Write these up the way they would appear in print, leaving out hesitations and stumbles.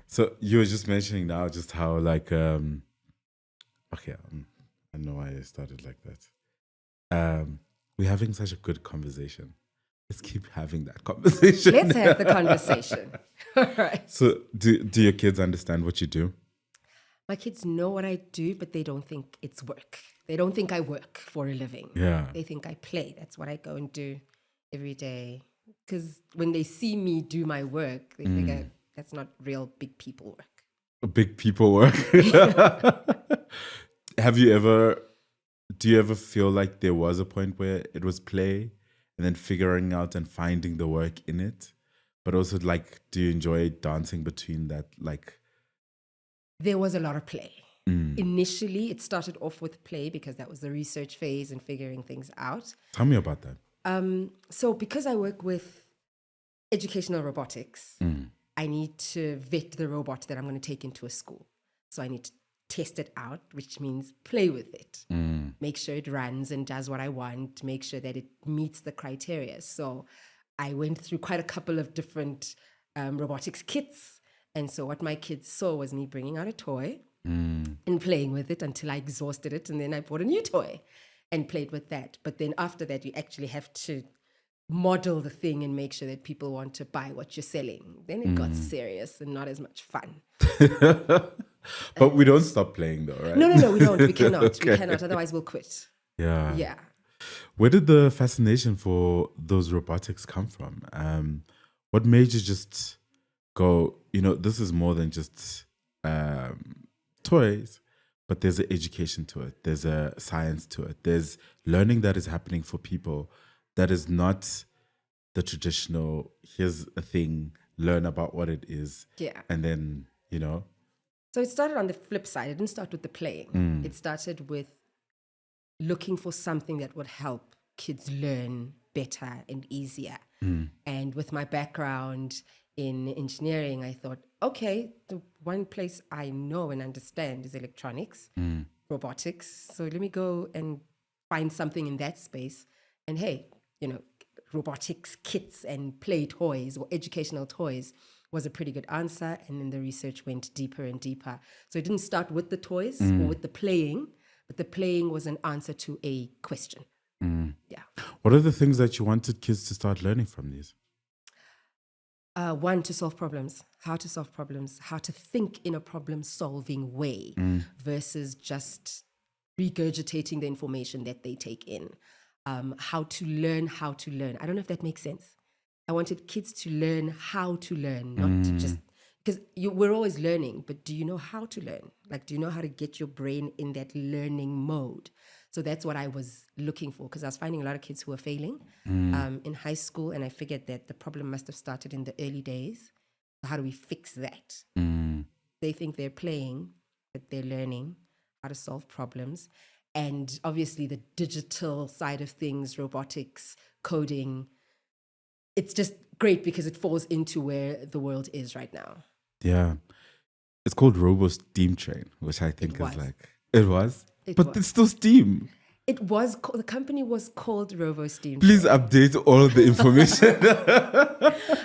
So you were just mentioning now just how like okay, I know why I started like that. We're having such a good conversation. Let's keep having that conversation. Let's have the conversation. All right. So do your kids understand what you do? My kids know what I do, but they don't think it's work. They don't think I work for a living. Yeah. They think I play. That's what I go and do every day. Because when they see me do my work, they figure that's not real big people work. Big people work. Do you ever feel like there was a point where it was play and then figuring out and finding the work in it? But also like, do you enjoy dancing between that? Like, There was a lot of play. Initially, it started off with play because that was the research phase and figuring things out. tell me about that. So because I work with educational robotics, I need to vet the robot that I'm going to take into a school. So I need to test it out, which means play with it, make sure it runs and does what I want, make sure that it meets the criteria. So I went through quite a couple of different robotics kits. And so what my kids saw was me bringing out a toy and playing with it until I exhausted it. And then I bought a new toy and played with that. But then after that, you actually have to model the thing and make sure that people want to buy what you're selling. Then it got serious and not as much fun. But we don't stop playing though, right? No, we don't. We cannot. Okay. We cannot. Otherwise, we'll quit. Yeah. Yeah. Where did the fascination for those robotics come from? What made you just go, this is more than just toys, but there's an education to it. There's a science to it. There's learning that is happening for people that is not the traditional, here's a thing, learn about what it is. Yeah. And then, So it started on the flip side. It didn't start with the playing. It started with looking for something that would help kids learn better and easier. And with my background in engineering, I thought, okay, the one place I know and understand is electronics, robotics. So let me go and find something in that space. And hey, robotics kits and play toys or educational toys was a pretty good answer. And then the research went deeper and deeper. So it didn't start with the toys or with the playing, but the playing was an answer to a question. Yeah. What are the things that you wanted kids to start learning from these? One, to solve problems, how to solve problems, how to think in a problem-solving way versus just regurgitating the information that they take in. How to learn. I don't know if that makes sense. I wanted kids to learn how to learn, not to just, because we're always learning, but do you know how to learn? Like, do you know how to get your brain in that learning mode? So that's what I was looking for, because I was finding a lot of kids who were failing in high school, and I figured that the problem must have started in the early days. So how do we fix that? They think they're playing, but they're learning how to solve problems. And obviously the digital side of things, robotics, coding, it's just great because it falls into where the world is right now. Yeah. It's called Robo Steam Train, which I think is like... It was? But was. it's still Steam. It was, the company was called Robo Steam. Please update all of the information.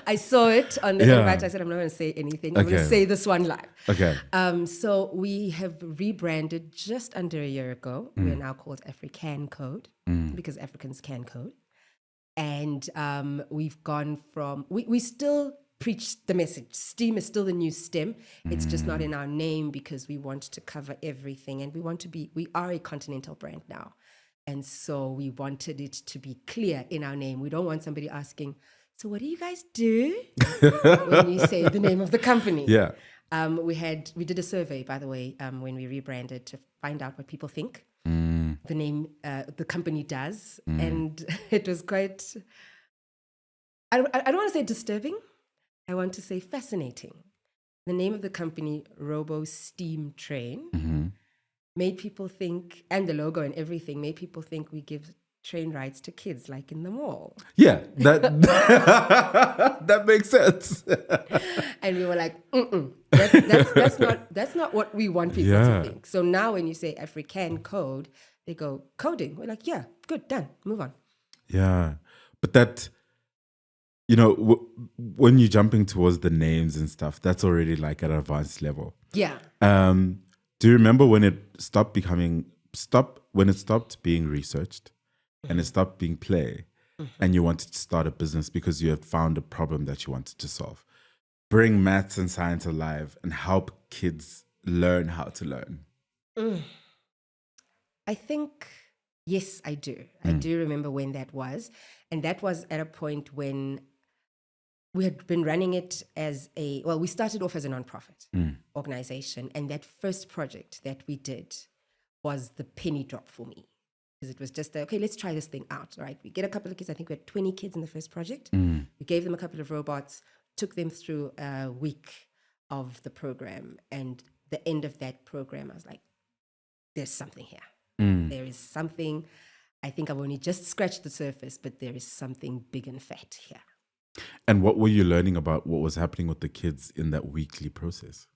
I saw it on the invite. I said, I'm not going to say anything. I'm going to say this one live. Okay. So we have rebranded just under a year ago. We're now called AfriCAN Code because Africans can code. And we've gone from, we still preach the message. STEAM is still the new STEM. It's just not in our name because we want to cover everything. And we are a continental brand now. And so we wanted it to be clear in our name. We don't want somebody asking, so what do you guys do? When you say the name of the company. Yeah. We did a survey, by the way, when we rebranded to find out what people think the name, the company does. And it was quite, I don't want to say disturbing. I want to say fascinating. The name of the company, Robo Steam Train, made people think, and the logo and everything, made people think we give train rides to kids like in the mall. Yeah, that makes sense. And we were like, that's not what we want people to think. So now when you say African code, they go, coding. We're like, yeah, good, done, move on. Yeah, but that you know, when you're jumping towards the names and stuff, that's already like at an advanced level. Yeah. Do you remember when it stopped being researched and it stopped being play, and you wanted to start a business because you had found a problem that you wanted to solve? Bring maths and science alive and help kids learn how to learn. I think, yes, I do. I do remember when that was. And that was at a point when we had been running it as we started off as a nonprofit organization. And that first project that we did was the penny drop for me. Because it was just, okay, let's try this thing out, right? We get a couple of kids. I think we had 20 kids in the first project. We gave them a couple of robots, took them through a week of the program. And the end of that program, I was like, there's something here. There is something. I think I've only just scratched the surface, but there is something big and fat here. And what were you learning about what was happening with the kids in that weekly process?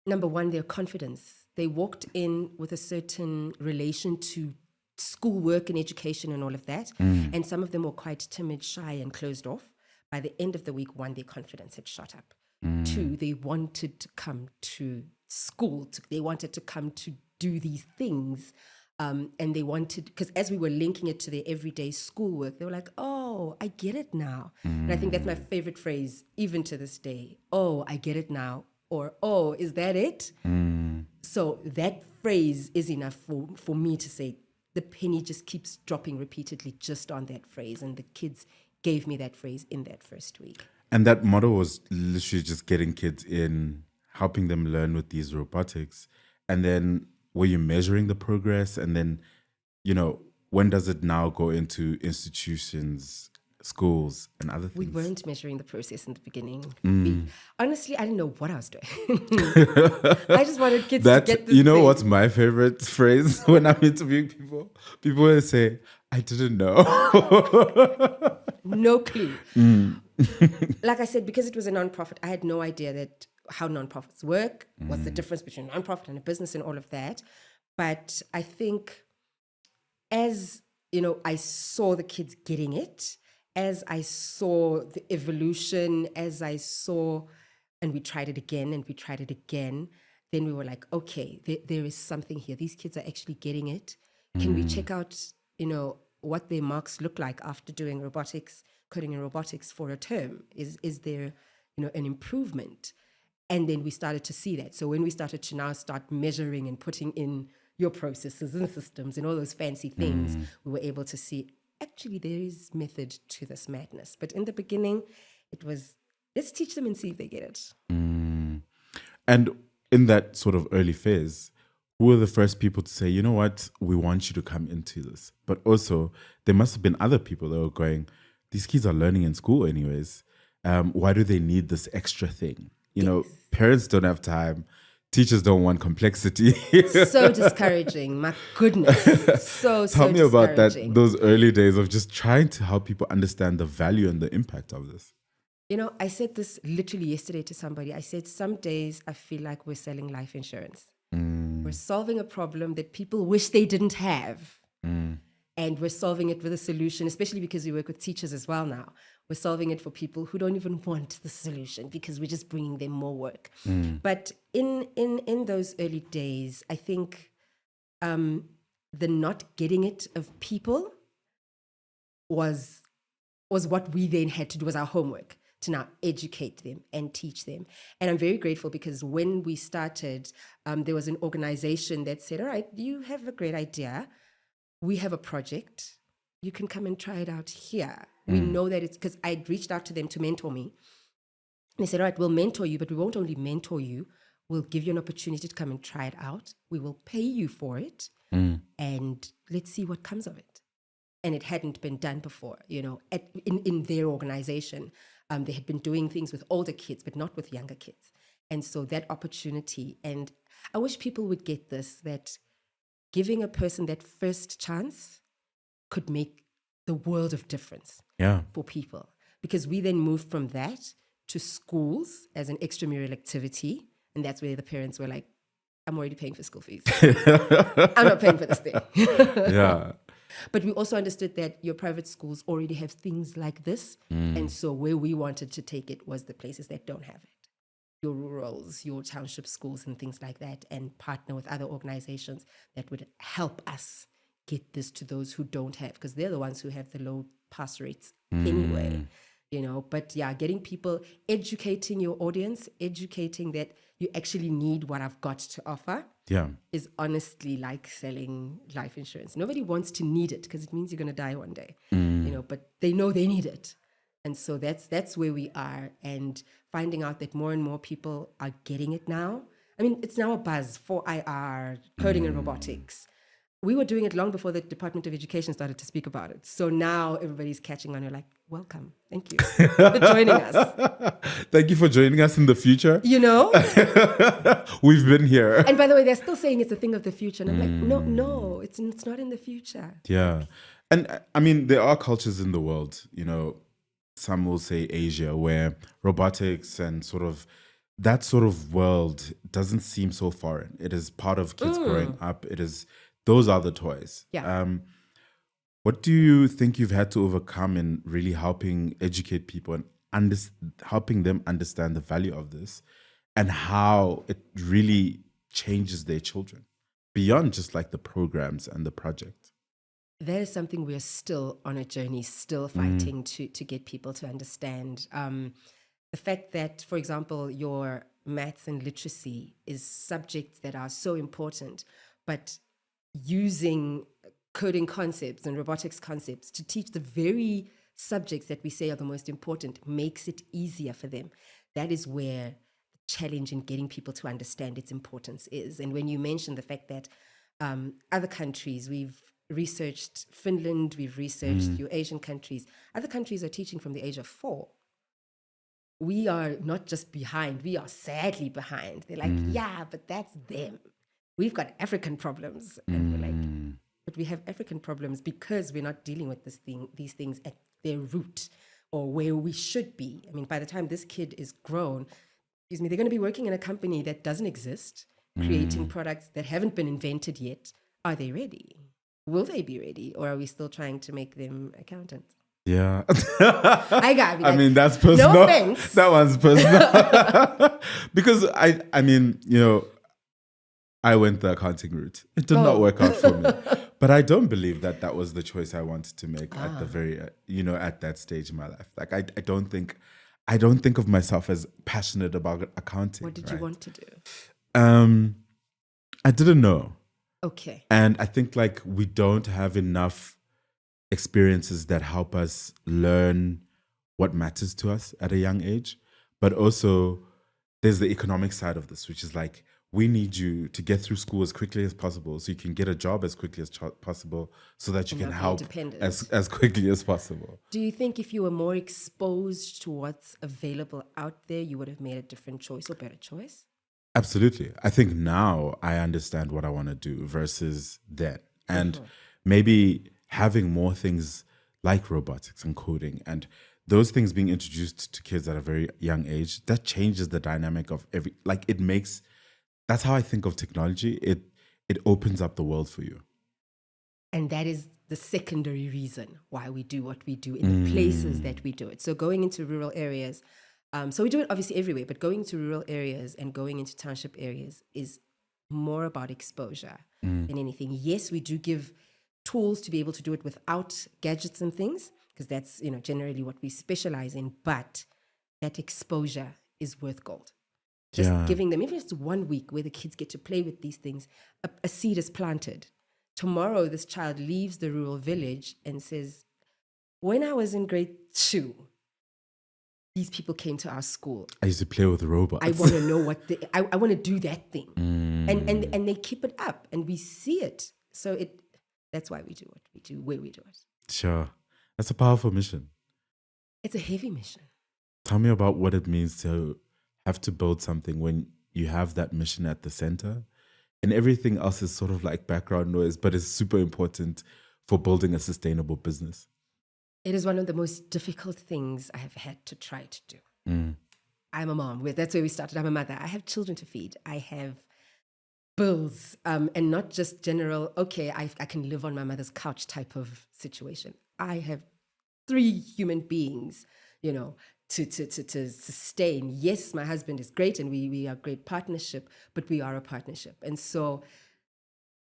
Number one, their confidence. They walked in with a certain relation to schoolwork and education and all of that. And some of them were quite timid, shy, and closed off. By the end of the week, one, their confidence had shot up. Two, they wanted to come to school. They wanted to come to do these things. And they wanted, because as we were linking it to their everyday schoolwork, they were like, oh, I get it now. And I think that's my favorite phrase, even to this day. Oh, I get it now. Or, oh, is that it? So that phrase is enough for me to say, the penny just keeps dropping repeatedly just on that phrase. And the kids gave me that phrase in that first week. And that model was literally just getting kids in, helping them learn with these robotics. And then were you measuring the progress? And then, you know, when does it now go into institutions, schools, and other things? We weren't measuring the process in the beginning. Honestly, I didn't know what I was doing. I just wanted kids to get this You know thing. what's my favorite phrase when I'm interviewing people? People will say, I didn't know. No clue. Like I said, because it was a nonprofit, I had no idea how nonprofits work, what's the difference between a nonprofit and a business and all of that. But I think as, you know, I saw the kids getting it, as I saw the evolution, as I saw, and we tried it again and we tried it again, then we were like, okay, there is something here. These kids are actually getting it. Can we check out, you know, what their marks look like after doing robotics, coding and robotics for a term? Is there, you know, an improvement? And then we started to see that. So when we started to now start measuring and putting in your processes and systems and all those fancy things, we were able to see, actually, there is method to this madness. But in the beginning, it was, let's teach them and see if they get it. And in that sort of early phase, who were the first people to say, you know what, we want you to come into this? But also, there must have been other people that were going, these kids are learning in school anyways. Why do they need this extra thing? You know, parents don't have time. Teachers don't want complexity. So discouraging. My goodness. Tell me about those early days of just trying to help people understand the value and the impact of this. You know, I said this literally yesterday to somebody. I said, some days I feel like we're selling life insurance. We're solving a problem that people wish they didn't have. And we're solving it with a solution, especially because we work with teachers as well now. We're solving it for people who don't even want the solution because we're just bringing them more work. But in those early days, I think the not getting it of people was what we then had to do as our homework, to now educate them and teach them. And I'm very grateful because when we started, there was an organization that said, all right, you have a great idea. We have a project. You can come and try it out here. We know that it's, because I'd reached out to them to mentor me. And they said, all right, we'll mentor you, but we won't only mentor you, we'll give you an opportunity to come and try it out. We will pay you for it. And let's see what comes of it. And it hadn't been done before, you know, in their organization. They had been doing things with older kids, but not with younger kids. And so that opportunity, and I wish people would get this, that giving a person that first chance could make the world of difference for people. Because we then moved from that to schools as an extramural activity. And that's where the parents were like, I'm already paying for school fees. I'm not paying for this thing. But we also understood that your private schools already have things like this. And so where we wanted to take it was the places that don't have it. Your rurals, your township schools and things like that, and partner with other organizations that would help us get this to those who don't have, because they're the ones who have the low pass rates anyway. But yeah, getting people, educating your audience, educating that you actually need what I've got to offer is honestly like selling life insurance. Nobody wants to need it because it means you're going to die one day, but they know they need it. And so that's where we are, and finding out that more and more people are getting it now. I mean, it's now a buzz for IR, coding and robotics. We were doing it long before the Department of Education started to speak about it. So now everybody's catching on. You're like, welcome. Thank you for joining us. Thank you for joining us in the future. We've been here. And by the way, they're still saying it's a thing of the future. And I'm like, no, it's not in the future. Yeah. And I mean, there are cultures in the world, some will say Asia, where robotics and sort of that sort of world doesn't seem so foreign. It is part of kids growing up. Those are the toys. Yeah. What do you think you've had to overcome in really helping educate people and helping them understand the value of this and how it really changes their children beyond just like the programs and the project? That is something we're still on a journey, still fighting to get people to understand. The fact that, for example, your maths and literacy is subjects that are so important, but using coding concepts and robotics concepts to teach the very subjects that we say are the most important makes it easier for them. That is where the challenge in getting people to understand its importance is. And when you mention the fact that other countries, we've researched Finland, we've researched your Asian countries, other countries are teaching from the age of 4. We are not just behind, we are sadly behind. They're like, yeah, but that's them. We've got African problems. And we're like, but we have African problems because we're not dealing with these things at their root or where we should be. I mean, by the time this kid is grown, they're going to be working in a company that doesn't exist, creating products that haven't been invented yet. Are they ready? Will they be ready? Or are we still trying to make them accountants? Yeah. I mean, that's personal. No offense. That one's personal. Because I mean, I went the accounting route. It did not work out for me. But I don't believe that was the choice I wanted to make at the very, at that stage in my life. Like, I don't think of myself as passionate about accounting. What did you want to do? I didn't know. Okay. And I think like we don't have enough experiences that help us learn what matters to us at a young age. But also there's the economic side of this, which is like, we need you to get through school as quickly as possible so you can get a job as quickly as possible so that you can help as quickly as possible. Do you think if you were more exposed to what's available out there, you would have made a different choice or better choice? Absolutely. I think now I understand what I want to do versus then. And maybe having more things like robotics and coding and those things being introduced to kids at a very young age, that changes the dynamic of that's how I think of technology. It opens up the world for you. And that is the secondary reason why we do what we do in the places that we do it. So going into rural areas, so we do it obviously everywhere, but going to rural areas and going into township areas is more about exposure than anything. Yes, we do give tools to be able to do it without gadgets and things, because that's generally what we specialize in, but that exposure is worth gold. Just giving them, even if it's 1 week where the kids get to play with these things, a seed is planted. Tomorrow, this child leaves the rural village and says, when I was in grade 2, these people came to our school. I used to play with robots. I want to know I want to do that thing. And they keep it up and we see it. So that's why we do what we do, where we do it. Sure. That's a powerful mission. It's a heavy mission. Tell me about what it means to have to build something when you have that mission at the center and everything else is sort of like background noise, but it's super important for building a sustainable business. It is one of the most difficult things I have had to try to do. I'm a mom. That's where we started. I'm a mother. I have children to feed. I have bills, and not just general, okay, I can live on my mother's couch type of situation. I have 3 human beings, to sustain. Yes, my husband is great and we are a great partnership, but we are a partnership. And so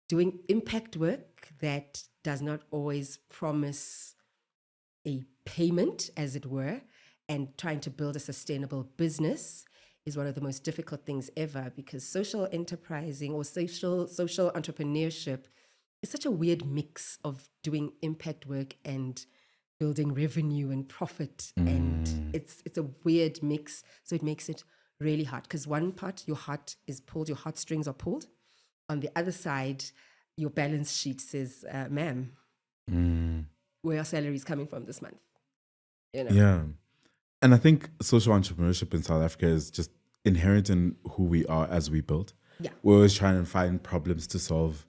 doing impact work that does not always promise a payment, as it were, and trying to build a sustainable business is one of the most difficult things ever, because social enterprising or social entrepreneurship is such a weird mix of doing impact work and building revenue and profit. And it's a weird mix. So it makes it really hard, because one part, your heart is pulled, your heartstrings are pulled. On the other side, your balance sheet says, ma'am, where are salaries coming from this month? Yeah. And I think social entrepreneurship in South Africa is just inherent in who we are as we build. Yeah. We're always trying to find problems to solve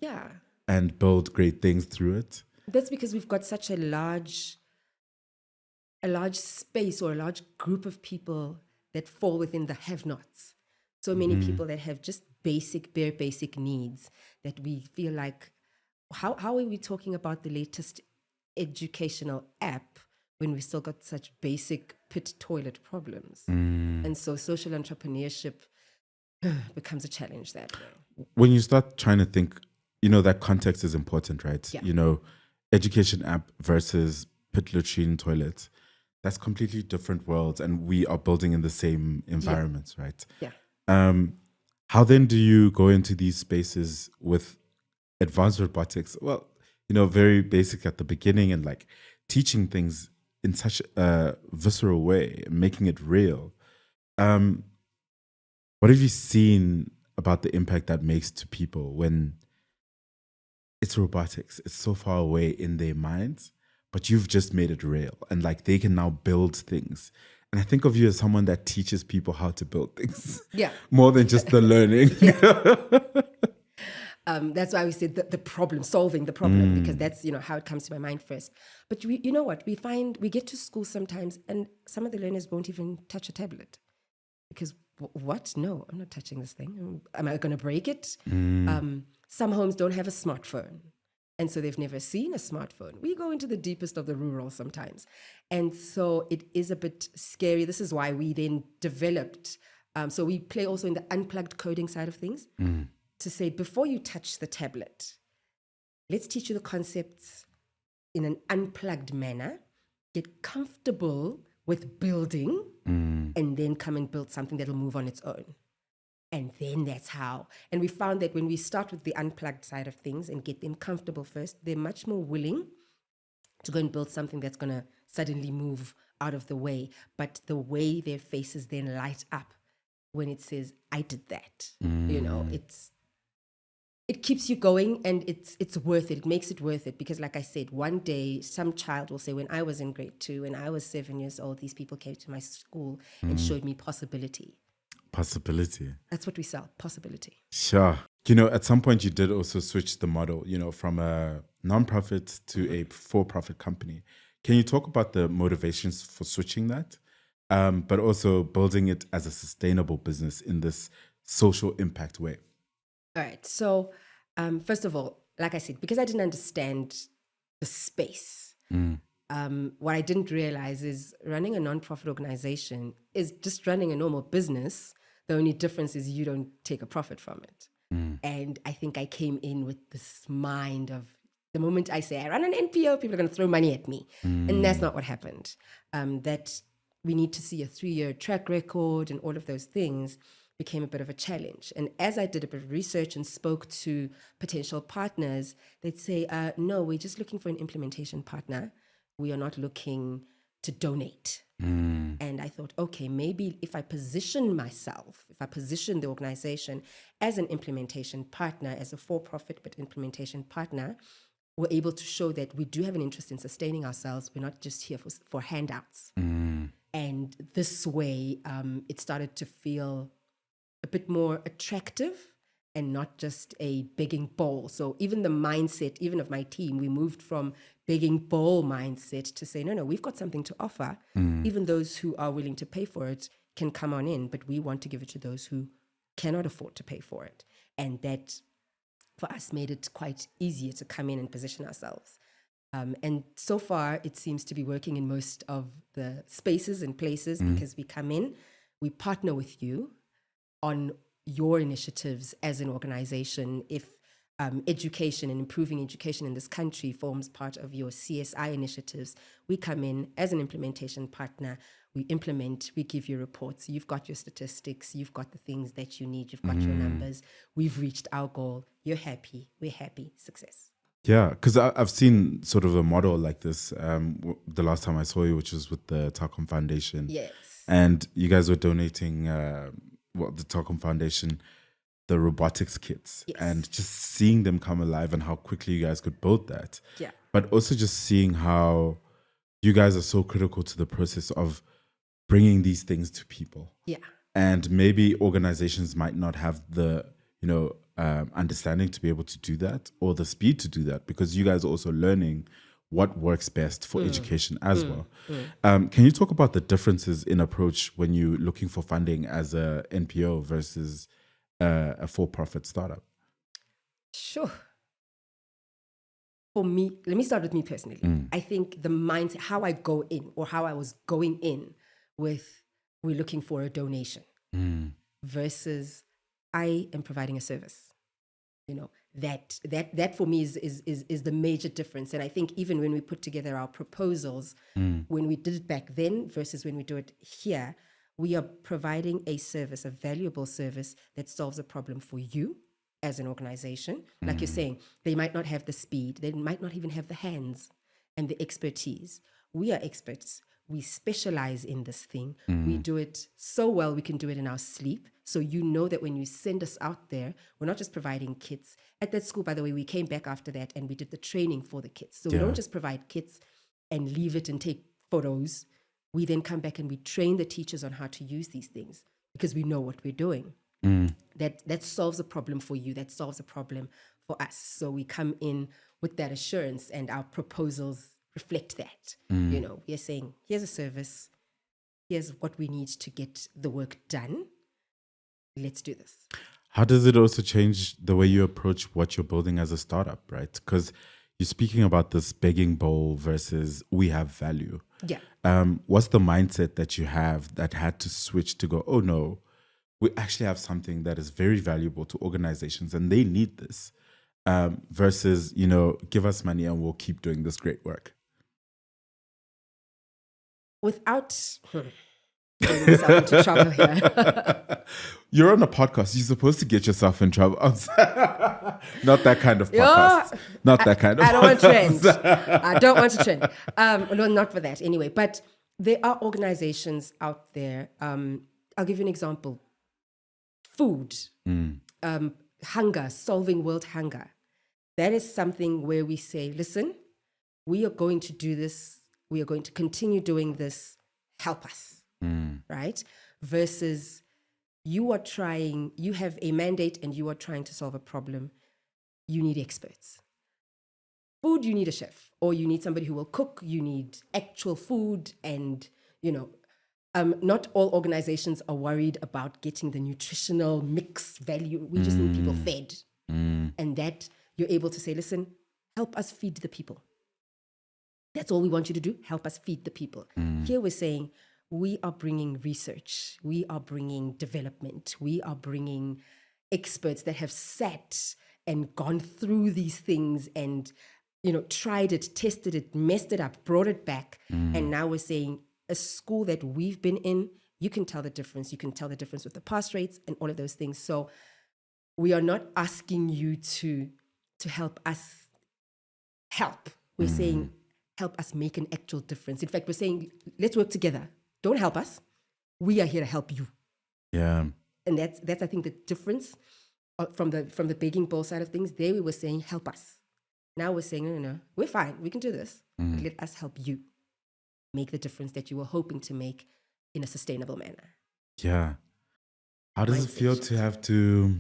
and build great things through it. That's because we've got such a large space, or a large group of people that fall within the have-nots. So many people that have just bare basic needs, that we feel like, how are we talking about the latest educational app when we still got such basic pit toilet problems? And so social entrepreneurship becomes a challenge that way. When you start trying to think, that context is important, right? Yeah. Education app versus pit latrine toilets, that's completely different worlds, and we are building in the same environments, right? Yeah. How then do you go into these spaces with advanced robotics? Well, very basic at the beginning, and like teaching things in such a visceral way, making it real. What have you seen about the impact that makes to people when it's robotics? It's so far away in their minds, but you've just made it real, and like they can now build things. And I think of you as someone that teaches people how to build things. Yeah. More than just the learning. That's why we said solving the problem, because that's, how it comes to my mind first. But you know what? We get to school sometimes and some of the learners won't even touch a tablet. Because what? No, I'm not touching this thing. Am I going to break it? Some homes don't have a smartphone, and so they've never seen a smartphone. We go into the deepest of the rural sometimes. And so it is a bit scary. This is why we then developed, so we play also in the unplugged coding side of things, to say, before you touch the tablet, let's teach you the concepts in an unplugged manner, get comfortable with building, and then come and build something that'll move on its own. And then that's how. And we found that when we start with the unplugged side of things and get them comfortable first, they're much more willing to go and build something that's going to suddenly move out of the way. But the way their faces then light up when it says, I did that, it keeps you going, and it's worth it. It makes it worth it, because like I said, one day some child will say, when I was in grade 2, when I was 7 years old, these people came to my school and showed me possibility. Possibility. That's what we sell, possibility. Sure. At some point you did also switch the model, from a nonprofit to a for-profit company. Can you talk about the motivations for switching that, but also building it as a sustainable business in this social impact way? All right. So, first of all, like I said, because I didn't understand the space, what I didn't realize is running a nonprofit organization is just running a normal business. The only difference is you don't take a profit from it. And I think I came in with this mind of, the moment I say I run an NPO, people are going to throw money at me. And that's not what happened. That we need to see a 3-year track record and all of those things became a bit of a challenge. And as I did a bit of research and spoke to potential partners, they'd say, no, we're just looking for an implementation partner. We are not looking to donate. And I thought, okay, maybe if I position the organization as an implementation partner, as a for-profit but implementation partner, we're able to show that we do have an interest in sustaining ourselves. We're not just here for handouts. And this way, it started to feel a bit more attractive and not just a begging bowl. So even the mindset, even of my team, we moved from begging bowl mindset to say, no, we've got something to offer. Even those who are willing to pay for it can come on in, but we want to give it to those who cannot afford to pay for it. And that, for us, made it quite easier to come in and position ourselves. And so far, it seems to be working in most of the spaces and places because we come in, we partner with you on your initiatives as an organization. If education and improving education in this country forms part of your CSI initiatives, we come in as an implementation partner. We implement, we give you reports. You've got your statistics, you've got the things that you need, you've got your numbers. We've reached our goal. You're happy, we're happy, success. Yeah, because I've seen sort of a model like this the last time I saw you, which was with the Tshala Foundation. Yes. And you guys were donating, the Tshala Foundation, the robotics kits. Yes. And just seeing them come alive and how quickly you guys could build that. Yeah. But also just seeing how you guys are so critical to the process of bringing these things to people. Yeah. And maybe organizations might not have the, understanding to be able to do that or the speed to do that, because you guys are also learning what works best for education as well. Can you talk about the differences in approach when you're looking for funding as a NPO versus a for-profit startup? Sure. For me, let me start with me personally. I think the mindset, how I go in, or how I was going in with, we're looking for a donation versus I am providing a service. That for me is the major difference. And I think even when we put together our proposals, when we did it back then versus when we do it here, we are providing a service, a valuable service that solves a problem for you as an organization. Like you're saying, they might not have the speed, they might not even have the hands and the expertise. We are experts. We specialize in this thing. We do it so well, we can do it in our sleep. So you know that when you send us out there, we're not just providing kits. At that school, by the way, we came back after that and we did the training for the kits. So we don't just provide kits and leave it and take photos. We then come back and we train the teachers on how to use these things because we know what we're doing. That solves a problem for you. That solves a problem for us. So we come in with that assurance, and our proposals reflect that. We are saying, here's a service, here's what we need to get the work done. Let's do this. How does it also change the way you approach what you're building as a startup, right? Because you're speaking about this begging bowl versus we have value. Yeah. What's the mindset that you have that had to switch to go, oh no, we actually have something that is very valuable to organizations and they need this, versus, give us money and we'll keep doing this great work? Without getting myself into trouble here. You're on a podcast. You're supposed to get yourself in trouble. Not that kind of podcast. Not that kind of I don't want podcast. to trend. I don't want to trend. No, not for that anyway. But there are organizations out there. I'll give you an example. Food, hunger, solving world hunger. That is something where we say, listen, we are going to do this. We are going to continue doing this. Help us, right? Versus you have a mandate and you are trying to solve a problem. You need experts. Food, you need a chef, or you need somebody who will cook. You need actual food, and, not all organizations are worried about getting the nutritional mix value. We just need people fed. And that you're able to say, listen, help us feed the people. That's all we want you to do. Help us feed the people. Here we're saying we are bringing research. We are bringing development. We are bringing experts that have sat and gone through these things and, tried it, tested it, messed it up, brought it back. And now we're saying a school that we've been in, you can tell the difference. You can tell the difference with the pass rates and all of those things. So we are not asking you to help us help. We're saying, help us make an actual difference. In fact, we're saying, let's work together. Don't help us. We are here to help you. Yeah. And that's I think the difference from the begging bowl side of things. There we were saying, help us. Now we're saying, no, we're fine. We can do this. Let us help you make the difference that you were hoping to make in a sustainable manner. Yeah. How does it feel to have to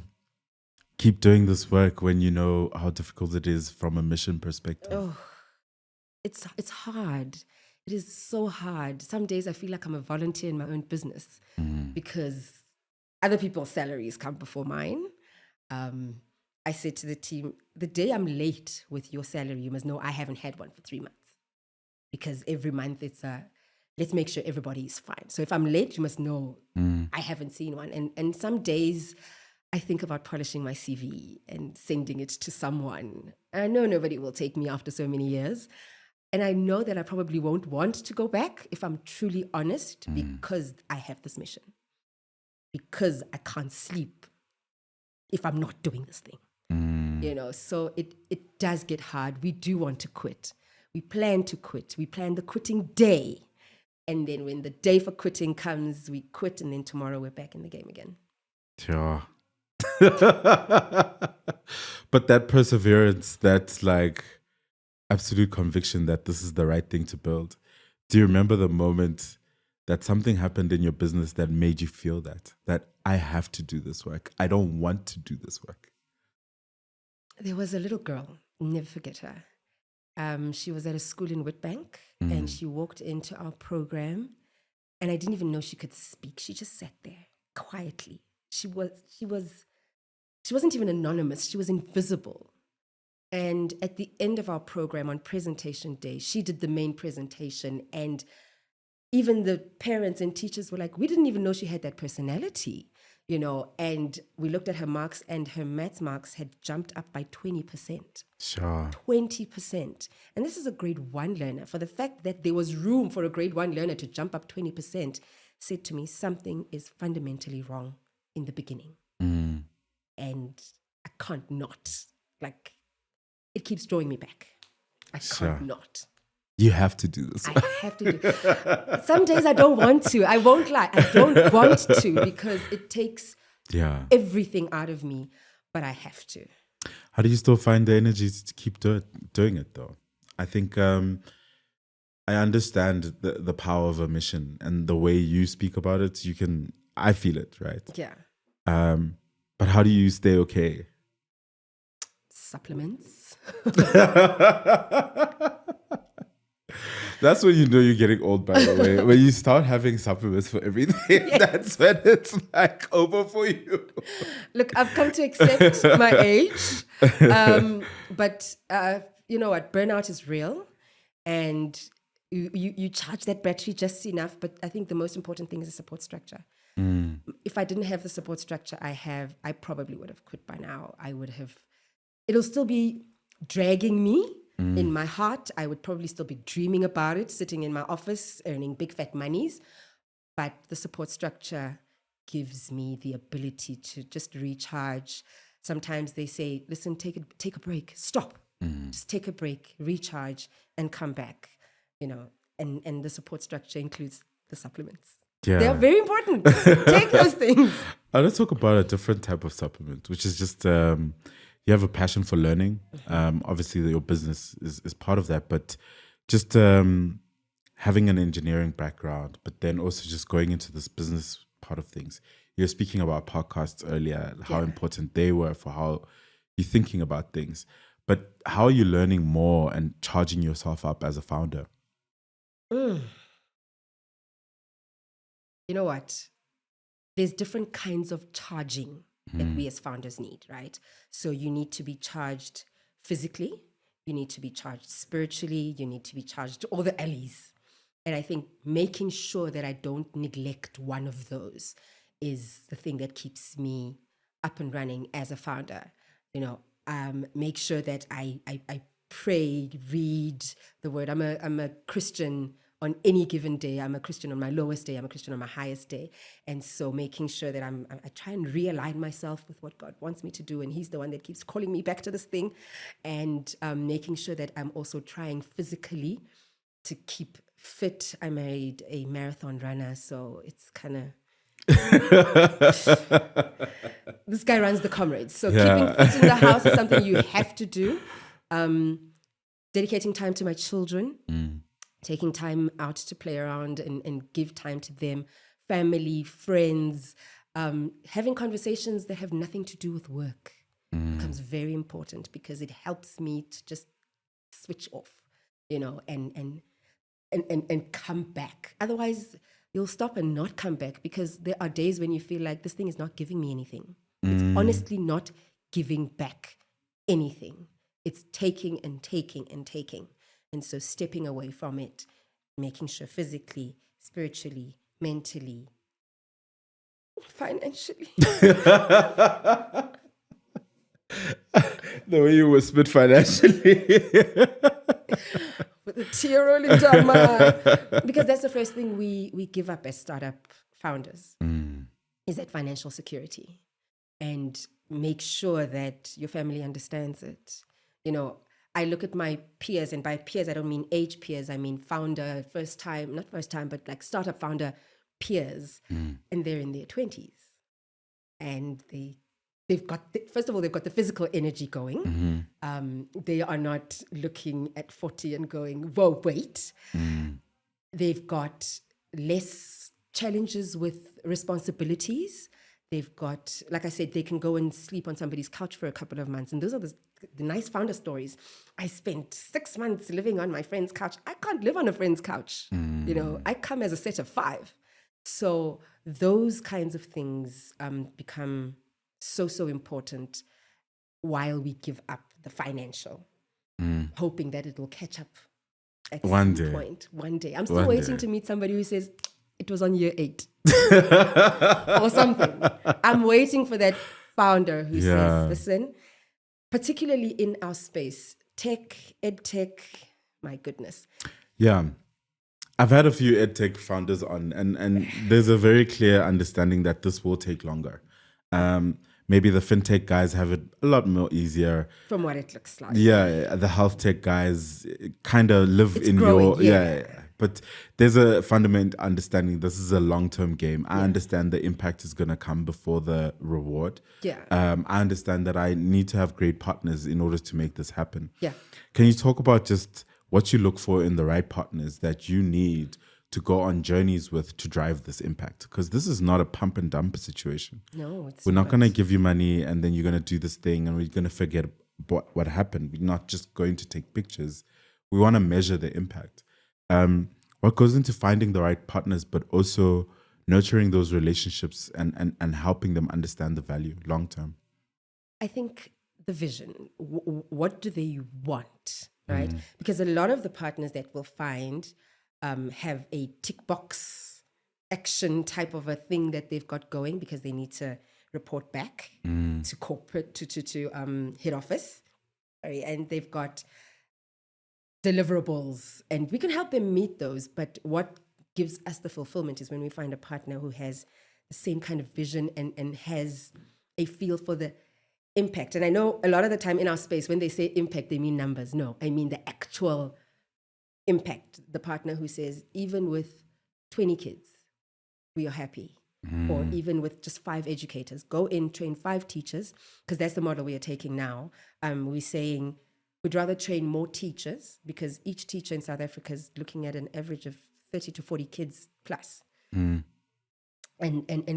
keep doing this work when you know how difficult it is from a mission perspective? Oh, it's hard. It is so hard. Some days I feel like I'm a volunteer in my own business because other people's salaries come before mine. I said to the team, the day I'm late with your salary, you must know I haven't had one for 3 months. Because every month it's let's make sure everybody is fine. So if I'm late, you must know I haven't seen one. And some days I think about polishing my CV and sending it to someone. And I know nobody will take me after so many years. And I know that I probably won't want to go back if I'm truly honest, because I have this mission. Because I can't sleep if I'm not doing this thing. So it does get hard. We do want to quit. We plan to quit. We plan the quitting day. And then when the day for quitting comes, we quit, and then tomorrow we're back in the game again. Sure. But that perseverance, that's like absolute conviction that this is the right thing to build. Do you remember the moment that something happened in your business that made you feel that I have to do this work? I don't want to do this work. There was a little girl, never forget her. She was at a school in Witbank, and she walked into our program, and I didn't even know she could speak. She just sat there quietly. She wasn't even anonymous. She was invisible. And at the end of our program on presentation day, she did the main presentation, and even the parents and teachers were like, we didn't even know she had that personality, and we looked at her marks, and her maths marks had jumped up by 20%. Sure. 20%. And this is a grade 1 learner. For the fact that there was room for a grade 1 learner to jump up 20% said to me, something is fundamentally wrong in the beginning. And I can't not. Like, it keeps drawing me back. I can't not. You have to do this. I have to do. Some days I don't want to. I won't lie. I don't want to, because it takes everything out of me, but I have to. How do you still find the energy to keep doing it, though? I think I understand the power of a mission, and the way you speak about it, I feel it, right? Yeah. But how do you stay okay? Supplements. That's when you know you're getting old, by the way. When you start having supplements for everything, that's when it's like over for you. Look, I've come to accept my age. But you know what? Burnout is real. And you charge that battery just enough. But I think the most important thing is a support structure. If I didn't have the support structure I probably would have quit by now. It'll still be dragging me in my heart. I would probably still be dreaming about it, sitting in my office, earning big fat monies. But the support structure gives me the ability to just recharge. Sometimes they say, listen, take a break, stop, just take a break, recharge, and come back, and the support structure includes the supplements. Yeah. They're very important. Take those things. I want to talk about a different type of supplement, which is just you have a passion for learning. Obviously, your business is part of that, but just having an engineering background, but then also just going into this business part of things. You were speaking about podcasts earlier, how important they were for how you're thinking about things. But how are you learning more and charging yourself up as a founder? You know what? There's different kinds of charging that we as founders need, right? So you need to be charged physically, you need to be charged spiritually, you need to be charged all the alleys. And I think making sure that I don't neglect one of those is the thing that keeps me up and running as a founder. Make sure that I pray, read the word. I'm a Christian on any given day. I'm a Christian on my lowest day. I'm a Christian on my highest day. And so making sure that I try and realign myself with what God wants me to do. And he's the one that keeps calling me back to this thing. And making sure that I'm also trying physically to keep fit. I married a marathon runner, so it's kind of... This guy runs the comrades. So keeping fit in the house is something you have to do. Dedicating time to my children. Taking time out to play around and give time to them, family, friends, having conversations that have nothing to do with work becomes very important, because it helps me to just switch off, and come back. Otherwise, you'll stop and not come back, because there are days when you feel like this thing is not giving me anything. It's honestly not giving back anything. It's taking and taking and taking. And so stepping away from it, making sure physically, spiritually, mentally, financially. The way you whispered financially. With a tear rolling down my eye. Because that's the first thing we give up as startup founders, is that financial security. And make sure that your family understands it. You know, I look at my peers, and by peers, I don't mean age peers. I mean founder, not first time, but like startup founder peers. And they're in their 20s. And they've got, first of all, they've got the physical energy going. They are not looking at 40 and going, whoa, wait. They've got less challenges with responsibilities. They've got, like I said, they can go and sleep on somebody's couch for a couple of months. And those are the nice founder stories. I spent 6 months living on my friend's couch. I can't live on a friend's couch. You know, I come as a set of 5. So those kinds of things become so important while we give up the financial, hoping that it will catch up at some point. One day. I'm still waiting to meet somebody who says, it was on year 8 or something. I'm waiting for that founder who says, listen, particularly in our space, tech, ed tech, my goodness. Yeah. I've had a few edtech founders on, and there's a very clear understanding that this will take longer. Maybe the fintech guys have it a lot more easier. From what it looks like. Yeah, the health tech guys kind of live It's in growing, your... But there's a fundamental understanding this is a long-term game. I understand the impact is going to come before the reward. I understand that I need to have great partners in order to make this happen. Can you talk about just what you look for in the right partners that you need to go on journeys with to drive this impact? Because this is not a pump and dump situation. No, it's We're not going to give you money and then you're going to do this thing and we're going to forget what happened. We're not just going to take pictures. We want to measure the impact. What goes into finding the right partners, but also nurturing those relationships and helping them understand the value long term? I think the vision. What do they want? Right? Because a lot of the partners that we'll find have a tick box action type of a thing that they've got going because they need to report back to corporate, to head office. Sorry, and they've got deliverables, and we can help them meet those. But what gives us the fulfillment is when we find a partner who has the same kind of vision and has a feel for the impact. And I know a lot of the time in our space, when they say impact, they mean numbers. No, I mean the actual impact. The partner who says, even with 20 kids, we are happy. Or even with just 5 educators, go in, train 5 teachers, because that's the model we are taking now. We're saying we'd rather train more teachers, because each teacher in South Africa is looking at an average of 30 to 40 kids plus. And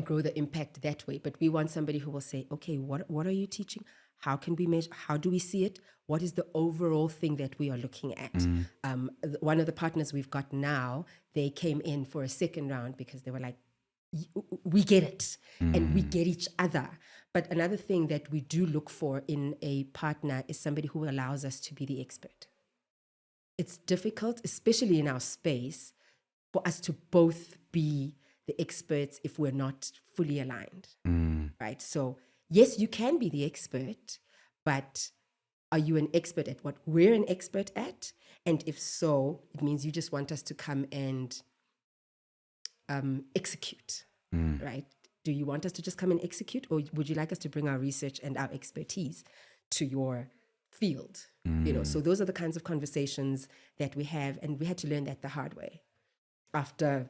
grow the impact that way. But we want somebody who will say, okay, what are you teaching? How can we measure? How do we see it? What is the overall thing that we are looking at? One of the partners we've got now, they came in for a second round because they were like, we get it and we get each other. But another thing that we do look for in a partner is somebody who allows us to be the expert. It's difficult, especially in our space, for us to both be the experts if we're not fully aligned, right? So yes, you can be the expert, but are you an expert at what we're an expert at? And if so, it means you just want us to come and execute, right? Do you want us to just come and execute, or would you like us to bring our research and our expertise to your field? You know, so those are the kinds of conversations that we have, and we had to learn that the hard way. After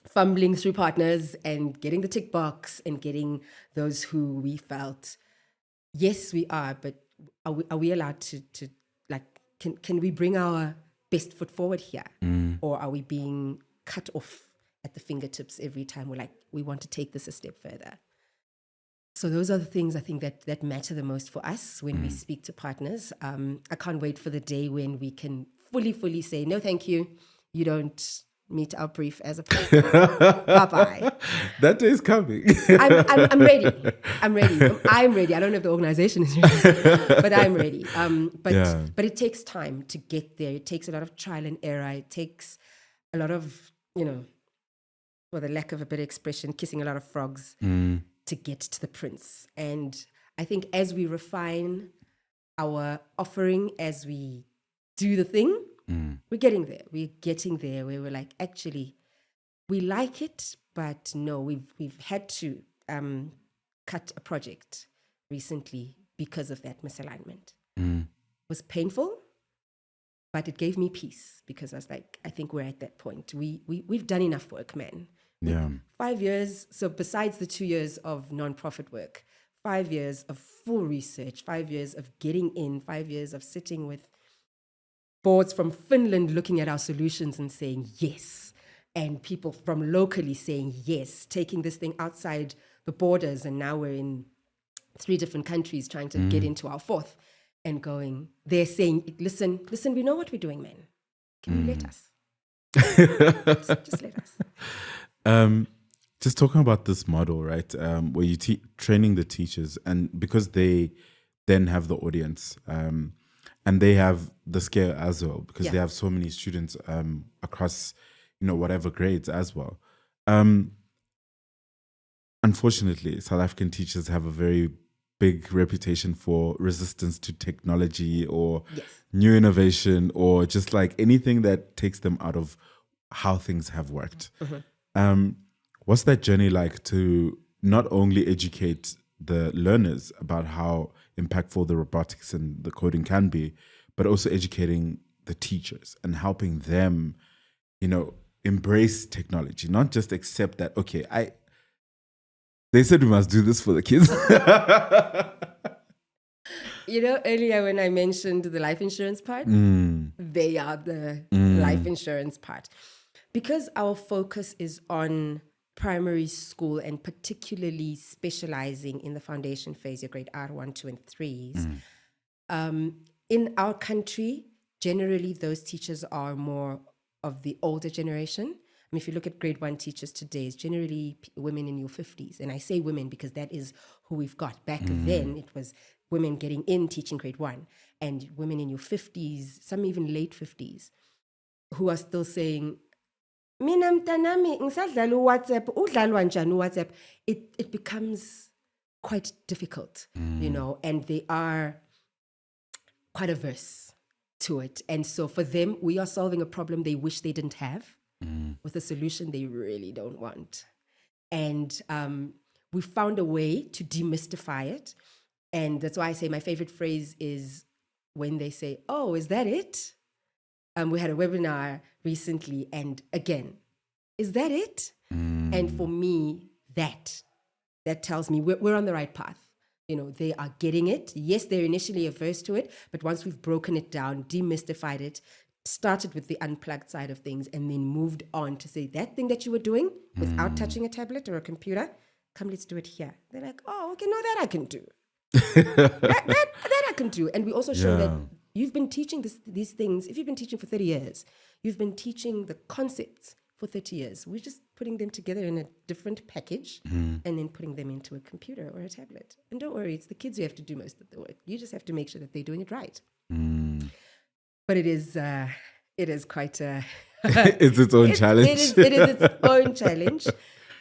fumbling through partners and getting the tick box and getting those who we felt, yes, we are, but are we allowed to like, can we bring our best foot forward here? Or are we being cut off at the fingertips every time we're like, we want to take this a step further? So those are the things I think that matter the most for us when we speak to partners. I can't wait for the day when we can fully say, no, thank you. You don't meet our brief as a partner. Bye-bye. That day is coming. I'm ready. I'm ready. I don't know if the organization is ready, but I'm ready. But it takes time to get there. It takes a lot of trial and error. It takes a lot of, for the lack of a better expression, kissing a lot of frogs to get to the prince. And I think as we refine our offering, as we do the thing, we're getting there. We're getting there where we're like, actually, we like it, but no, we've had to cut a project recently because of that misalignment. It was painful, but it gave me peace because I was like, I think we're at that point. We've done enough work, man. Yeah. 5 years. So besides the 2 years of nonprofit work, 5 years of full research, 5 years of getting in, 5 years of sitting with boards from Finland looking at our solutions and saying yes, and people from locally saying yes, taking this thing outside the borders, and now we're in 3 different countries trying to get into our 4th, and going, they're saying, listen, we know what we're doing, man. Can you let us? just let us. Just talking about this model, right? Where you training the teachers, and because they then have the audience, and they have the scale as well, because they have so many students across, whatever grades as well. Unfortunately, South African teachers have a very big reputation for resistance to technology or new innovation, or just like anything that takes them out of how things have worked. What's that journey like to not only educate the learners about how impactful the robotics and the coding can be, but also educating the teachers and helping them, embrace technology, not just accept that, okay, they said we must do this for the kids. Earlier when I mentioned the life insurance part, they are the life insurance part. Because our focus is on primary school and particularly specializing in the foundation phase, your grade R1, 2, and 3s. In our country, generally those teachers are more of the older generation. I mean, if you look at grade 1 teachers today, it's generally women in your 50s. And I say women because that is who we've got. Back then, it was women getting in teaching grade 1, and women in your 50s, some even late 50s, who are still saying, mina mntanami ngisadlala uWhatsApp, udlalwa njani uWhatsApp? It becomes quite difficult, and they are quite averse to it. And so for them, we are solving a problem they wish they didn't have with a solution they really don't want. And we found a way to demystify it. And that's why I say my favorite phrase is when they say, oh, is that it? We had a webinar recently, and again, is that it? And for me, that tells me we're on the right path. They are getting it. Yes, they're initially averse to it, but once we've broken it down, demystified it, started with the unplugged side of things, and then moved on to say, that thing that you were doing without touching a tablet or a computer, come, let's do it here. They're like, oh, okay, no, that I can do. that I can do. And we also show that you've been teaching these things. If you've been teaching for 30 years, you've been teaching the concepts for 30 years. We're just putting them together in a different package and then putting them into a computer or a tablet. And don't worry, it's the kids who have to do most of the work. You just have to make sure that they're doing it right. But it is quite a... it's its own challenge. It is its own challenge.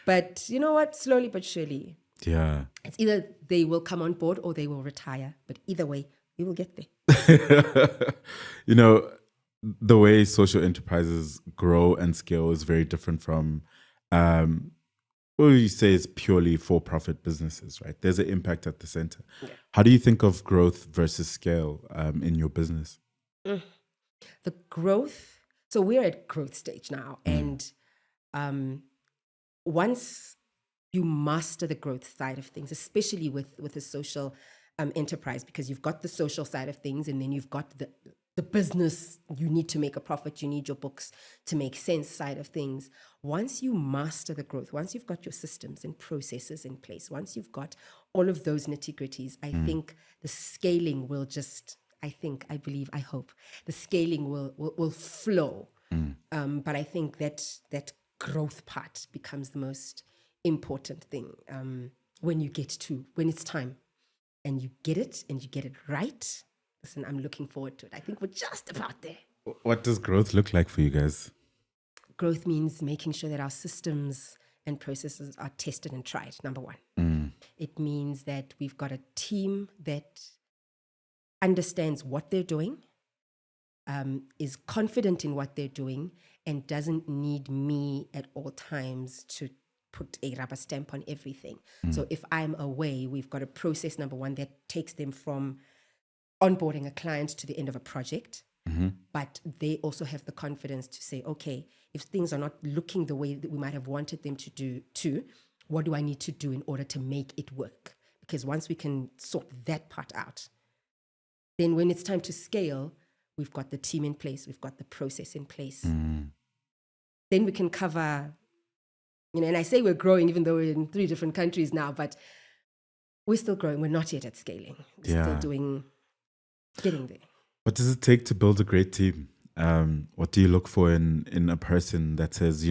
But you know what? Slowly but surely. Yeah. It's either they will come on board or they will retire. But either way, we will get there. The way social enterprises grow and scale is very different from what you say is purely for-profit businesses, right? There's an impact at the center. Yeah. How do you think of growth versus scale in your business? The growth, so we're at growth stage now. And once you master the growth side of things, especially with a social enterprise, because you've got the social side of things, and then you've got the business, you need to make a profit, you need your books to make sense side of things. Once you master the growth, once you've got your systems and processes in place, once you've got all of those nitty-gritties, I think the scaling will just, I believe, I hope, the scaling will flow. But I think that growth part becomes the most important thing when it's time and you get it right. Listen, I'm looking forward to it. I think we're just about there. What does growth look like for you guys? Growth means making sure that our systems and processes are tested and tried, number one. It means that we've got a team that understands what they're doing, is confident in what they're doing, and doesn't need me at all times to put a rubber stamp on everything. So if I'm away, we've got a process, number one, that takes them from onboarding a client to the end of a project. But they also have the confidence to say, okay, if things are not looking the way that we might have wanted them to do, what do I need to do in order to make it work? Because once we can sort that part out, then when it's time to scale, we've got the team in place, we've got the process in place. Then we can cover, and I say we're growing even though we're in 3 different countries now, but we're still growing. We're not yet at scaling. We're still getting there. What does it take to build a great team? What do you look for in a person that says,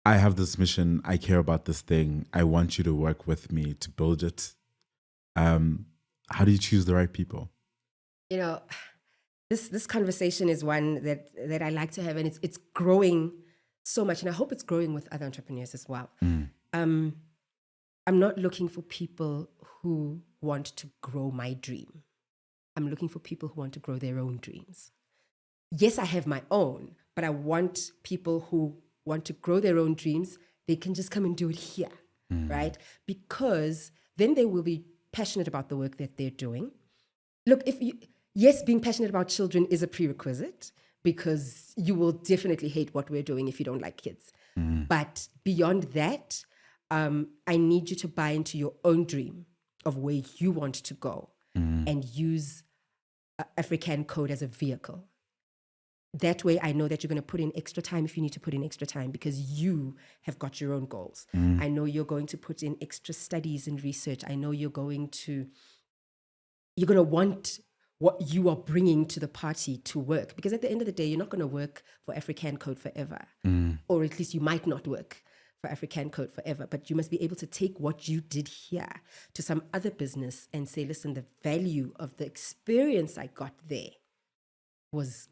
I have this mission, I care about this thing, I want you to work with me to build it? How do you choose the right people? This conversation is one that I like to have, and it's growing so much, and I hope it's growing with other entrepreneurs as well. I'm not looking for people who want to grow my dream. I'm looking for people who want to grow their own dreams. Yes, I have my own, but I want people who want to grow their own dreams. They can just come and do it here, right? Because then they will be passionate about the work that they're doing. Look, yes, being passionate about children is a prerequisite, because you will definitely hate what we're doing if you don't like kids. But beyond that, I need you to buy into your own dream of where you want to go and use AfriCAN code as a vehicle. That way I know that you're going to put in extra time if you need to put in extra time, because you have got your own goals. I know you're going to put in extra studies and research. I know you're going to want what you are bringing to the party to work, because at the end of the day, you're not going to work for AfriCAN code forever, or at least you might not work for AfriCAN code forever, but you must be able to take what you did here to some other business and say, listen, the value of the experience I got there was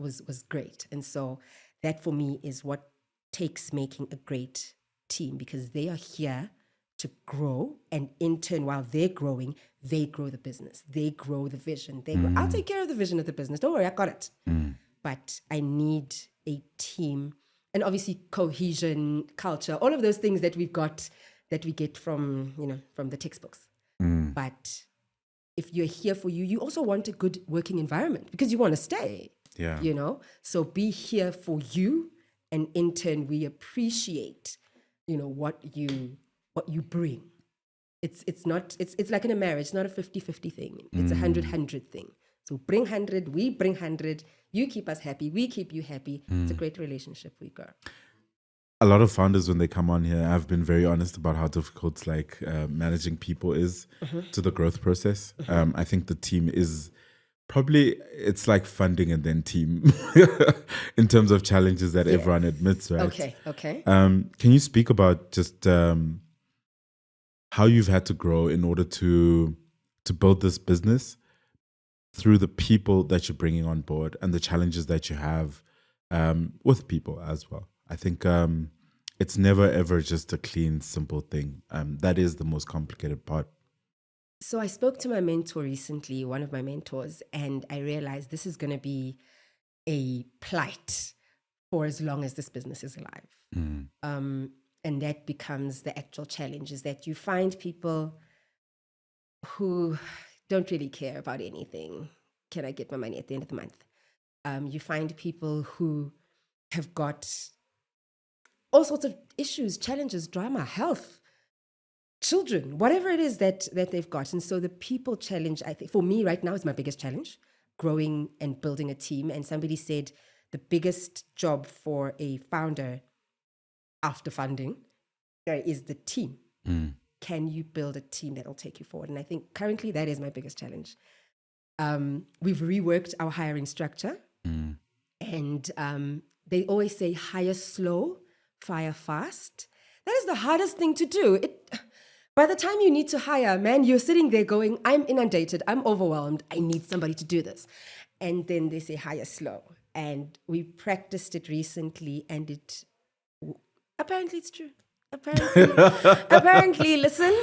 great. And so that for me is what takes making a great team, because they are here to grow, and in turn, while they're growing, they grow the business, they grow the vision, they grow. I'll take care of the vision of the business, don't worry, I got it. But I need a team, and obviously cohesion, culture, all of those things that we've got, that we get from the textbooks. But if you're here for you also want a good working environment, because you want to stay. So be here for you, and in turn we appreciate what you bring. It's like in a marriage, it's not a 50-50 thing, it's a 100-100 thing. So bring 100, we bring 100, you keep us happy, we keep you happy. It's a great relationship we got. A lot of founders, when they come on here, have been very honest about how difficult managing people is to the growth process. I think the team is probably, it's like funding and then team in terms of challenges that everyone admits, right? Okay. Can you speak about just how you've had to grow in order to build this business through the people that you're bringing on board and the challenges that you have with people as well? I think it's never, ever just a clean, simple thing. That is the most complicated part. So I spoke to my mentor recently, one of my mentors, and I realized this is going to be a plight for as long as this business is alive. And that becomes the actual challenge, is that you find people who don't really care about anything. Can I get my money at the end of the month? You find people who have got all sorts of issues, challenges, drama, health, children, whatever it is that they've got. And so the people challenge, I think, for me right now, is my biggest challenge, growing and building a team. And somebody said the biggest job for a founder after funding is the team. Can you build a team that will take you forward? And I think currently that is my biggest challenge. We've reworked our hiring structure, and they always say hire slow, fire fast. That is the hardest thing to do. By the time you need to hire, man, you're sitting there going, I'm inundated, I'm overwhelmed, I need somebody to do this. And then they say hire slow. And we practiced it recently, and apparently it's true. Apparently, listen.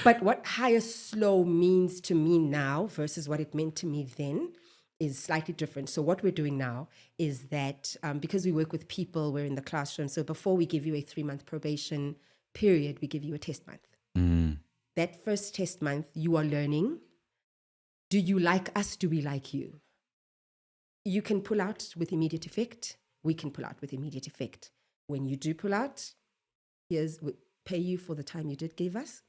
But what hire slow means to me now versus what it meant to me then is slightly different. So what we're doing now is that because we work with people, we're in the classroom. So before we give you a 3-month probation period, we give you a test month. That first test month, you are learning. Do you like us? Do we like you? You can pull out with immediate effect. We can pull out with immediate effect. When you do pull out, we pay you for the time you did give us.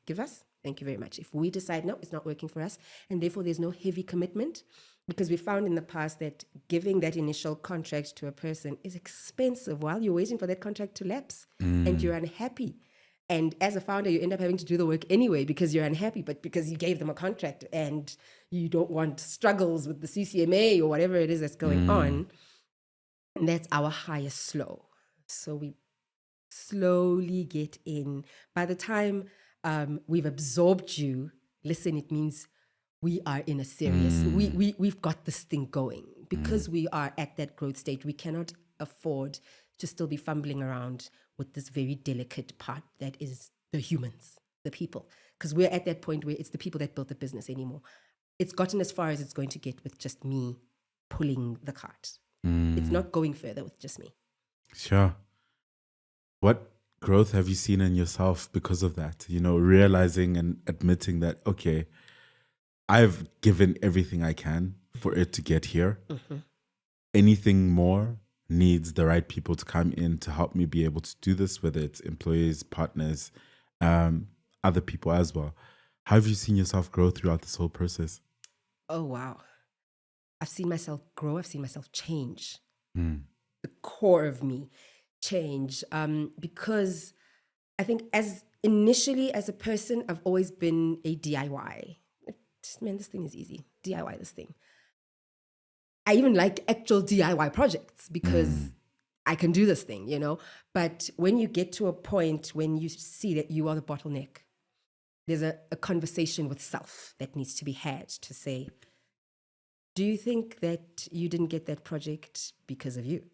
Thank you very much. If we decide, no, it's not working for us, and therefore there's no heavy commitment, because we found in the past that giving that initial contract to a person is expensive while you're waiting for that contract to lapse and you're unhappy. And as a founder, you end up having to do the work anyway because you're unhappy, but because you gave them a contract and you don't want struggles with the CCMA or whatever it is that's going on. And that's our highest slow. So we slowly get in. By the time we've absorbed you, listen, it means we are in a serious, we've got this thing going. Because we are at that growth stage, we cannot afford to still be fumbling around with this very delicate part that is the humans, the people. Because we're at that point where it's the people that built the business anymore. It's gotten as far as it's going to get with just me pulling the cart. It's not going further with just me. Sure. What growth have you seen in yourself because of that? You know, realizing and admitting that, okay, I've given everything I can for it to get here. Anything more needs the right people to come in to help me be able to do this, whether it's employees, partners, other people as well. How have you seen yourself grow throughout this whole process? Oh, wow. I've seen myself grow. I've seen myself change. The core of me change. Because I think initially as a person, I've always been a DIY. Man, this thing is easy. DIY this thing. I even like actual DIY projects because I can do this thing, you know. But when you get to a point when you see that you are the bottleneck, there's a conversation with self that needs to be had to say, do you think that you didn't get that project because of you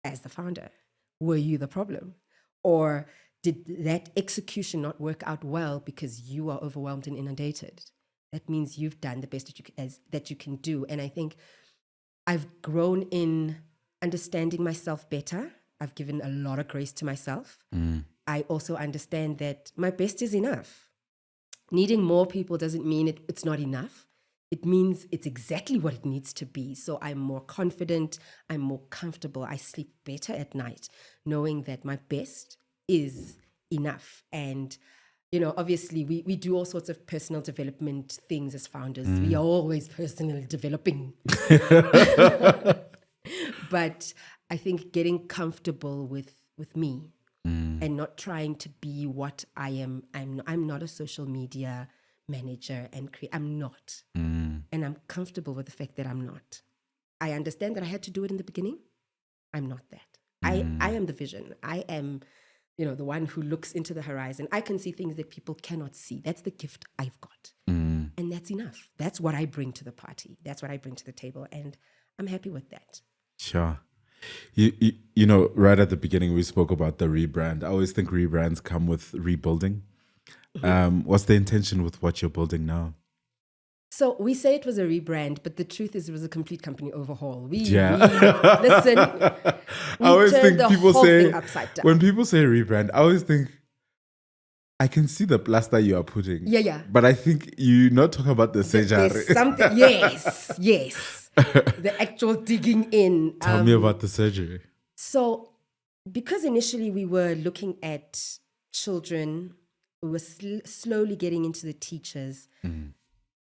as the founder? Were you the problem? Or did that execution not work out well because you are overwhelmed and inundated? That means you've done the best that you can do. And I think I've grown in understanding myself better. I've given a lot of grace to myself. I also understand that my best is enough. Needing more people doesn't mean it's not enough. It means it's exactly what it needs to be. So I'm more confident, I'm more comfortable, I sleep better at night, knowing that my best is enough. And, you know, obviously we do all sorts of personal development things as founders. We are always personally developing. But I think getting comfortable with me and not trying to be what I am. I'm not a social media manager and I'm not. And I'm comfortable with the fact that I'm not. I understand that I had to do it in the beginning. I'm not that. I am the vision. I am, you know, the one who looks into the horizon. I can see things that people cannot see. That's the gift I've got. And that's enough. That's what I bring to the party. That's what I bring to the table. And I'm happy with that. Sure. You know, right at the beginning, we spoke about the rebrand. I always think rebrands come with rebuilding. What's the intention with what you're building now? So we say it was a rebrand, but the truth is it was a complete company overhaul. Yeah. Listen, I always think people say, upside down. when people say rebrand, I always think, I can see the plaster you are putting. Yeah. But I think you're not talking about the surgery. There's something, yes. The actual digging in. Tell me about the surgery. So because initially we were looking at children, we were slowly getting into the teachers.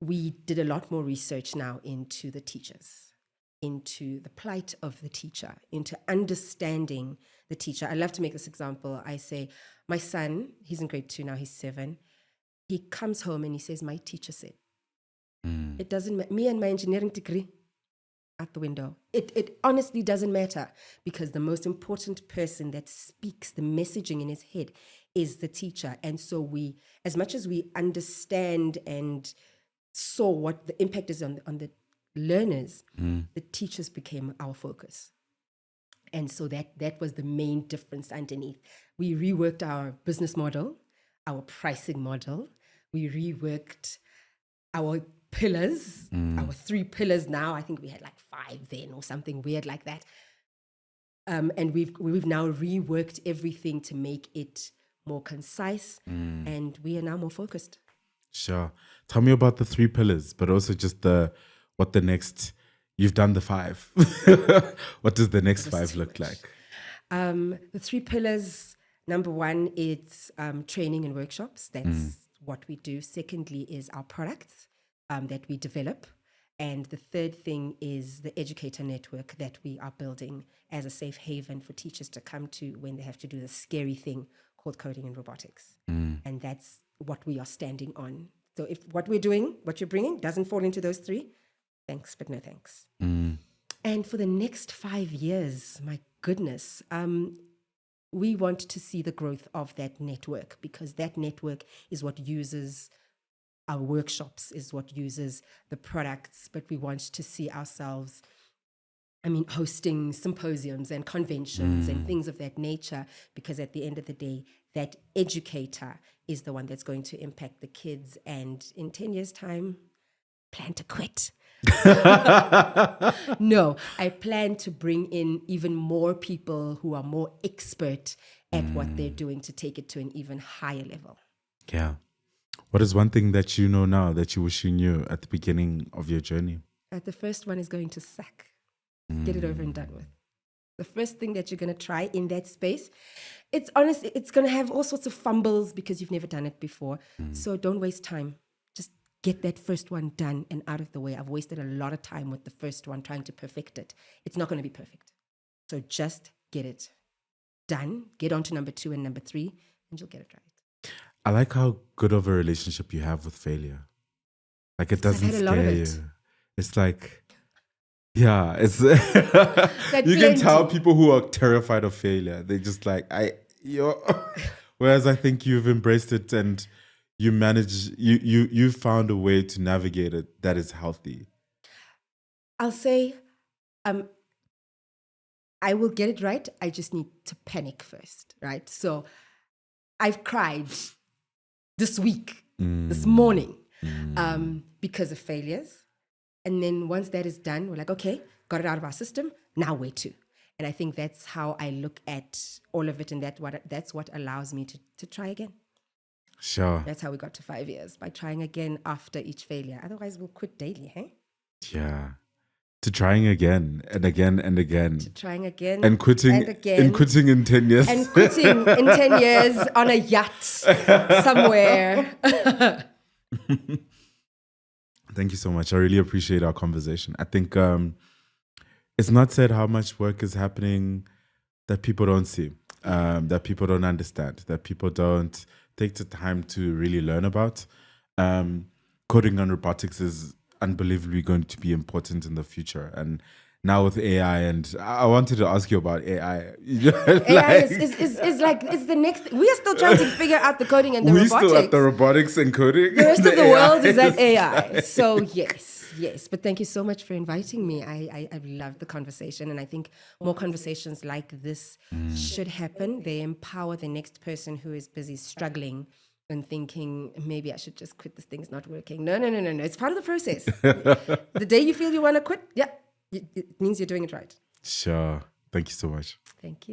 We did a lot more research now into the teachers, into the plight of the teacher, into understanding the teacher. I love to make this example. I say, my son, he's in grade 2 now, he's 7. He comes home and he says, my teacher said, it doesn't matter, me and my engineering degree, out the window. It honestly doesn't matter, because the most important person that speaks the messaging in his head is the teacher. And so we, as much as we understand and saw what the impact is on the learners, the teachers became our focus. And so that was the main difference underneath. We reworked our business model, our pricing model. We reworked our pillars, our 3 pillars now. I think we had like 5 then or something weird like that. And we've now reworked everything to make it more concise, and we are now more focused. Sure. Tell me about the 3 pillars, but also just what the next, you've done the 5. What does the next 5 look like? The 3 pillars, number 1, it's training and workshops. That's what we do. Secondly is our products that we develop. And the third thing is the educator network that we are building as a safe haven for teachers to come to when they have to do the scary thing called coding and robotics. And that's what we are standing on. So if what we're doing, what you're bringing, doesn't fall into those 3, thanks, but no thanks. And for the next 5 years, my goodness, we want to see the growth of that network, because that network is what uses our workshops, is what uses the products. But we want to see ourselves, hosting symposiums and conventions and things of that nature, because at the end of the day, that educator is the one that's going to impact the kids. And in 10 years' time, plan to quit. No, I plan to bring in even more people who are more expert at what they're doing to take it to an even higher level. Yeah. What is one thing that you know now that you wish you knew at the beginning of your journey? The first one is going to suck. Get it over and done with. The first thing that you're going to try in that space, it's honestly, it's going to have all sorts of fumbles because you've never done it before. So don't waste time. Just get that first one done and out of the way. I've wasted a lot of time with the first one trying to perfect it. It's not going to be perfect. So just get it done. Get on to number 2 and number 3, and you'll get it right. I like how good of a relationship you have with failure. Like, it doesn't scare you. It's like, yeah, it's you can tell people who are terrified of failure. They just like, whereas I think you've embraced it and you manage, you found a way to navigate it that is healthy. I'll say, I will get it right. I just need to panic first, right? So I've cried this week, this morning, because of failures. And then once that is done, we're like, okay, got it out of our system. Now where to? And I think that's how I look at all of it. And that's what allows me to try again. Sure. That's how we got to 5 years, by trying again after each failure. Otherwise, we'll quit daily, hey? Yeah. To trying again and again and again. To trying again and quitting and again. And quitting in 10 years. And quitting in 10 years on a yacht somewhere. Thank you so much. I really appreciate our conversation. I think it's not said how much work is happening that people don't see, that people don't understand, that people don't take the time to really learn about. Coding on robotics is unbelievably going to be important in the future. And now with AI, and I wanted to ask you about AI. AI is like, it's the next, we are still trying to figure out the coding and the robotics. We're still at the robotics and coding. The rest of the world is at AI. So yes. But thank you so much for inviting me. I've loved the conversation. And I think more conversations like this should happen. They empower the next person who is busy struggling and thinking, maybe I should just quit, this thing's not working. No. It's part of the process. The day you feel you want to quit, it means you're doing it right. Sure. Thank you so much. Thank you.